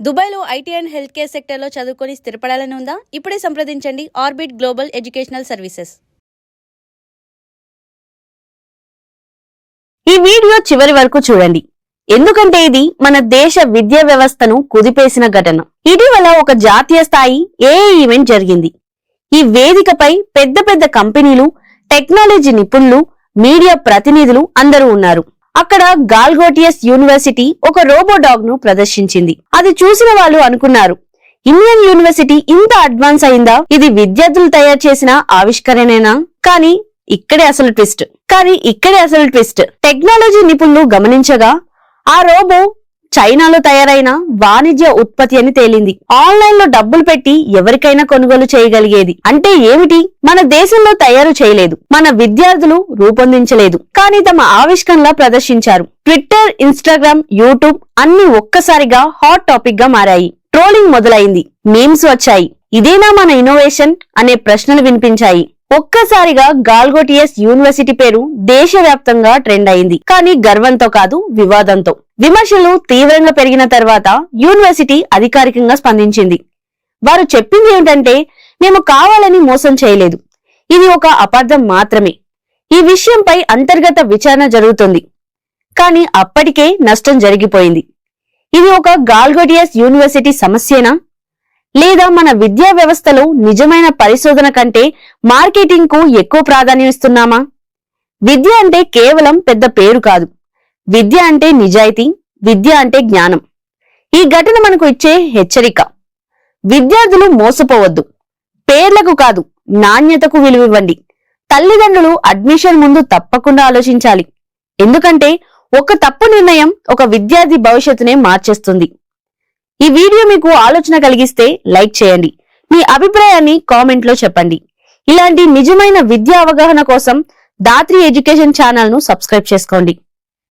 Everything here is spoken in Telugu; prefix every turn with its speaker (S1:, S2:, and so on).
S1: దుబాయ్లో ఐటీ అండ్ హెల్త్ కేర్ సెక్టర్లో చదువుకొని స్థిరపడాలని ఉందా? ఇప్పుడే సంప్రదించండి ఆర్బిట్ గ్లోబల్ ఎడ్యుకేషనల్ సర్వీసెస్.
S2: ఈ వీడియో చివరి వరకు చూడండి, ఎందుకంటే ఇది మన దేశ విద్యా వ్యవస్థను కుదిపేసిన ఘటన. ఇటీవల ఒక జాతీయ స్థాయి ఏఐ ఈవెంట్ జరిగింది. ఈ వేదికపై పెద్ద పెద్ద కంపెనీలు, టెక్నాలజీ నిపుణులు, మీడియా ప్రతినిధులు అందరూ ఉన్నారు. అక్కడ గాల్గోటియస్ యూనివర్సిటీ ఒక రోబో డాగ్ ను ప్రదర్శించింది. అది చూసిన వాళ్ళు అనుకున్నారు, ఇండియన్ యూనివర్సిటీ ఇంత అడ్వాన్స్ అయిందా? ఇది విద్యార్థులు తయారు చేసిన ఆవిష్కరణేనా? కానీ ఇక్కడే అసలు ట్విస్ట్. టెక్నాలజీ నిపుణులు గమనించగా ఆ రోబో చైనాలో తయారైన వాణిజ్య ఉత్పత్తి అని తేలింది. ఆన్లైన్ లో డబ్బులు పెట్టి ఎవరికైనా కొనుగోలు చేయగలిగేది. అంటే ఏమిటి? మన దేశంలో తయారు చేయలేదు, మన విద్యార్థులు రూపొందించలేదు, కానీ తమ ఆవిష్కరణలా ప్రదర్శించారు. ట్విట్టర్, ఇన్స్టాగ్రామ్, యూట్యూబ్ అన్ని ఒక్కసారిగా హాట్ టాపిక్ గా మారాయి. ట్రోలింగ్ మొదలైంది, మీమ్స్ వచ్చాయి. ఇదేనా మన ఇన్నోవేషన్ అనే ప్రశ్నలు వినిపించాయి. ఒక్కసారిగా గాల్గోటియస్ యూనివర్సిటీ పేరు దేశవ్యాప్తంగా ట్రెండ్ అయింది. కానీ గర్వంతో కాదు, వివాదంతో. విమర్శలు తీవ్రంగా పెరిగిన తర్వాత యూనివర్సిటీ అధికారికంగా స్పందించింది. వారు చెప్పింది ఏమిటంటే, మేము కావాలని మోసం చేయలేదు, ఇది ఒక అపార్థం మాత్రమే. ఈ విషయంపై అంతర్గత విచారణ జరుగుతుంది. కానీ అప్పటికే నష్టం జరిగిపోయింది. ఇది ఒక గాల్గోటియస్ యూనివర్సిటీ సమస్యేనా, లేదా మన విద్యా వ్యవస్థలో నిజమైన పరిశోధన కంటే మార్కెటింగ్ కు ఎక్కువ ప్రాధాన్యం ఇస్తున్నామా? విద్య అంటే కేవలం పెద్ద పేరు కాదు, విద్య అంటే నిజాయితీ, విద్య అంటే జ్ఞానం. ఈ ఘటన మనకు ఇచ్చే హెచ్చరిక: విద్యార్థులు మోసపోవద్దు. పేర్లకు కాదు, నాణ్యతకు విలువివ్వండి. తల్లిదండ్రులు అడ్మిషన్ ముందు తప్పకుండా ఆలోచించాలి, ఎందుకంటే ఒక తప్పు నిర్ణయం ఒక విద్యార్థి భవిష్యత్తునే మార్చేస్తుంది. ఈ వీడియో మీకు ఆలోచన కలిగిస్తే లైక్ చేయండి, మీ అభిప్రాయాన్ని కామెంట్ లో చెప్పండి. ఇలాంటి నిజమైన విద్యా అవగాహన కోసం దాత్రి ఎడ్యుకేషన్ ఛానల్ ను సబ్స్క్రైబ్ చేసుకోండి.